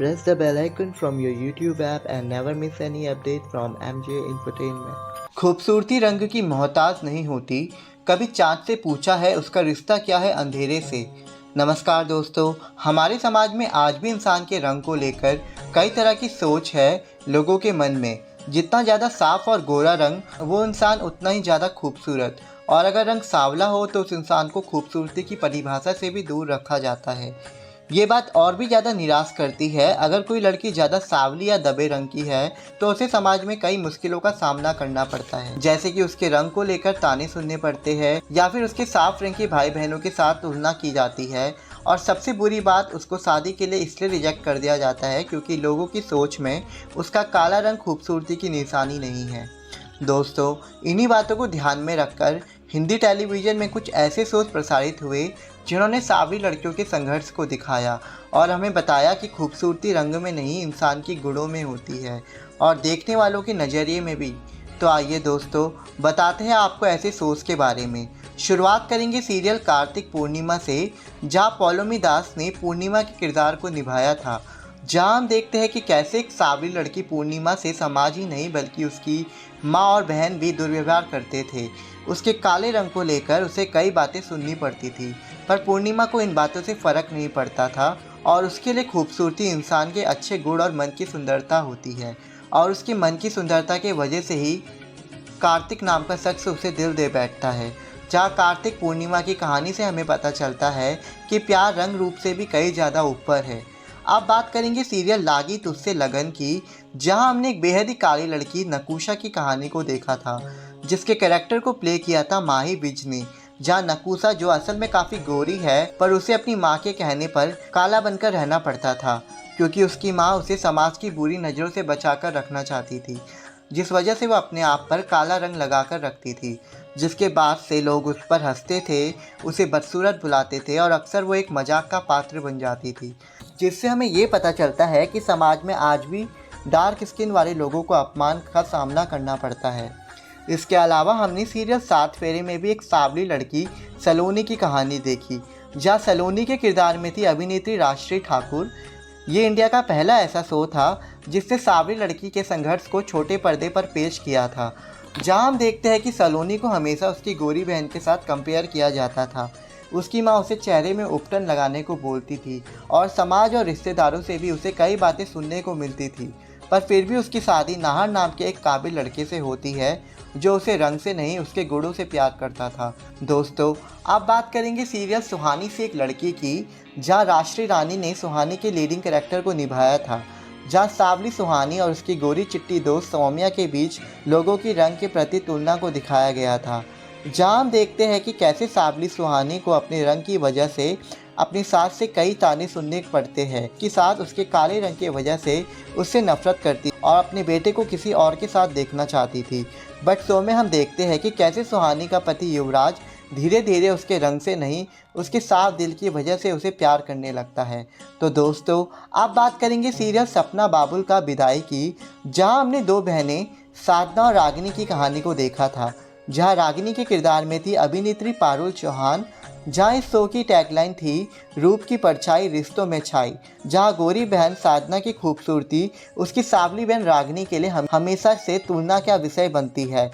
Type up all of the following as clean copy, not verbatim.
Press the bell icon from your YouTube app and never miss any update from MJ Infotainment. खूबसूरती रंग की मोहताज नहीं होती, कभी चाँद से पूछा है उसका रिश्ता क्या है अंधेरे से। नमस्कार दोस्तों, हमारे समाज में आज भी इंसान के रंग को लेकर कई तरह की सोच है लोगों के मन में। जितना ज़्यादा साफ और गोरा रंग, वो इंसान उतना ही ज़्यादा खूबसूरत, और अगर रंग सांवला हो तो उस इंसान को खूबसूरती की परिभाषा से भी दूर रखा जाता है। ये बात और भी ज़्यादा निराश करती है, अगर कोई लड़की ज़्यादा सांवली या दबे रंग की है तो उसे समाज में कई मुश्किलों का सामना करना पड़ता है, जैसे कि उसके रंग को लेकर ताने सुनने पड़ते हैं या फिर उसके साफ रंग के भाई बहनों के साथ तुलना की जाती है। और सबसे बुरी बात, उसको शादी के लिए इसलिए रिजेक्ट कर दिया जाता है क्योंकि लोगों की सोच में उसका काला रंग खूबसूरती की निशानी नहीं है। दोस्तों, इन्हीं बातों को ध्यान में रखकर हिंदी टेलीविज़न में कुछ ऐसे शोज प्रसारित हुए जिन्होंने सांवली लड़कियों के संघर्ष को दिखाया और हमें बताया कि खूबसूरती रंग में नहीं, इंसान की गुणों में होती है और देखने वालों के नज़रिए में भी। तो आइए दोस्तों, बताते हैं आपको ऐसे शोज के बारे में। शुरुआत करेंगे सीरियल कार्तिक पूर्णिमा से, जहाँ पौलोमी दास ने पूर्णिमा के किरदार को निभाया था। जहाँ हम देखते हैं कि कैसे एक सांवली लड़की पूर्णिमा से समाज ही नहीं बल्कि उसकी माँ और बहन भी दुर्व्यवहार करते थे। उसके काले रंग को लेकर उसे कई बातें सुननी पड़ती थी, पर पूर्णिमा को इन बातों से फ़र्क नहीं पड़ता था और उसके लिए खूबसूरती इंसान के अच्छे गुण और मन की सुंदरता होती है, और उसकी मन की सुंदरता के वजह से ही कार्तिक नाम का शख्स उसे दिल दे बैठता है। जहाँ कार्तिक पूर्णिमा की कहानी से हमें पता चलता है कि प्यार रंग रूप से भी कई ज़्यादा ऊपर है। अब बात करेंगे सीरियल लागी तुझसे लगन की, जहां हमने एक बेहद ही काली लड़की नकूशा की कहानी को देखा था, जिसके कैरेक्टर को प्ले किया था माही विज ने। जहां नकूशा, जो असल में काफ़ी गोरी है, पर उसे अपनी माँ के कहने पर काला बनकर रहना पड़ता था क्योंकि उसकी माँ उसे समाज की बुरी नज़रों से बचाकर रखना चाहती थी, जिस वजह से वो अपने आप पर काला रंग लगाकर रखती थी, जिसके बाद से लोग उस पर हंसते थे, उसे बदसूरत बुलाते थे और अक्सर वो एक मजाक का पात्र बन जाती थी। जिससे हमें ये पता चलता है कि समाज में आज भी डार्क स्किन वाले लोगों को अपमान का सामना करना पड़ता है। इसके अलावा हमने सीरियल सात फेरे में भी एक सांवली लड़की सलोनी की कहानी देखी, जहाँ सलोनी के किरदार में थी अभिनेत्री राजश्री ठाकुर। ये इंडिया का पहला ऐसा शो था जिसने सांवली लड़की के संघर्ष को छोटे पर्दे पर पेश किया था, जहाँ हम देखते हैं कि सलोनी को हमेशा उसकी गोरी बहन के साथ कंपेयर किया जाता था। उसकी माँ उसे चेहरे में उपटन लगाने को बोलती थी और समाज और रिश्तेदारों से भी उसे कई बातें सुनने को मिलती थी, पर फिर भी उसकी शादी नाहर नाम के एक काबिल लड़के से होती है जो उसे रंग से नहीं, उसके गुणों से प्यार करता था। दोस्तों, अब बात करेंगे सीरियल सुहानी से एक लड़की की, जहाँ राजश्री रानी ने सुहानी के लीडिंग कैरेक्टर को निभाया था। जहाँ सांवली सुहानी और उसकी गोरी चिट्टी दोस्त सौम्या के बीच लोगों की रंग के प्रति तुलना को दिखाया गया था। जहाँ हम देखते हैं कि कैसे सांवली सुहानी को अपने रंग की वजह से अपनी सास से कई ताने सुनने पड़ते हैं कि सास उसके काले रंग की वजह से उससे नफरत करती और अपने बेटे को किसी और के साथ देखना चाहती थी। बट शो में हम देखते हैं कि कैसे सुहानी का पति युवराज धीरे धीरे उसके रंग से नहीं, उसके साफ दिल की वजह से उसे प्यार करने लगता है। तो दोस्तों, अब बात करेंगे सीरियल सपना बाबुल का विदाई की, जहाँ हमने दो बहनें साधना और रागिनी की कहानी को देखा था। जहाँ रागिनी के किरदार में थी अभिनेत्री पारुल चौहान, जहाँ इस शो की टैगलाइन थी रूप की परछाई रिश्तों में छाई। जहाँ गोरी बहन साधना की खूबसूरती उसकी सांवली बहन रागिनी के लिए हमेशा से तुलना का विषय बनती है।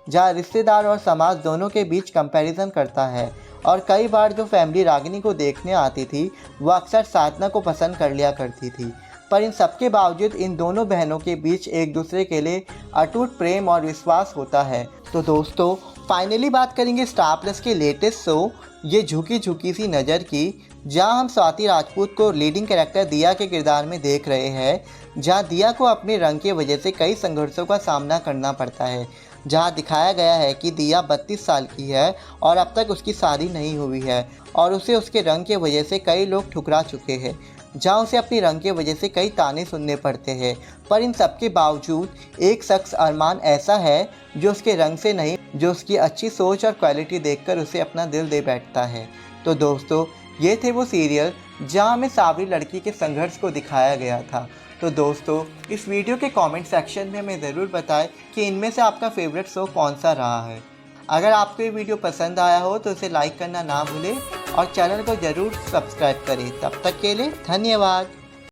जहाँ रिश्तेदार और समाज दोनों के बीच कंपैरिजन करता है और कई बार जो फैमिली रागिनी को देखने आती थी वो अक्सर साधना को पसंद कर लिया करती थी। पर इन सबके बावजूद इन दोनों बहनों के बीच एक दूसरे के लिए अटूट प्रेम और विश्वास होता है। तो दोस्तों, फाइनली बात करेंगे स्टार प्लस के लेटेस्ट शो ये झुकी झुकी सी नज़र की, जहां हम स्वाति राजपूत को लीडिंग कैरेक्टर दिया के किरदार में देख रहे हैं। जहां दिया को अपने रंग की वजह से कई संघर्षों का सामना करना पड़ता है। जहां दिखाया गया है कि दिया 32 साल की है और अब तक उसकी शादी नहीं हुई है और उसे उसके रंग की वजह से कई लोग ठुकरा चुके हैं। जहाँ उसे अपनी रंग की वजह से कई ताने सुनने पड़ते हैं, पर इन सब के बावजूद एक शख्स अरमान ऐसा है जो उसके रंग से नहीं, जो उसकी अच्छी सोच और क्वालिटी देखकर उसे अपना दिल दे बैठता है। तो दोस्तों, ये थे वो सीरियल जहाँ हमें सांवली लड़की के संघर्ष को दिखाया गया था। तो दोस्तों, इस वीडियो के कमेंट सेक्शन में हमें ज़रूर बताएं कि इनमें से आपका फेवरेट शो कौन सा रहा है। अगर आपको ये वीडियो पसंद आया हो तो इसे लाइक करना ना भूलें और चैनल को ज़रूर सब्सक्राइब करें। तब तक के लिए धन्यवाद।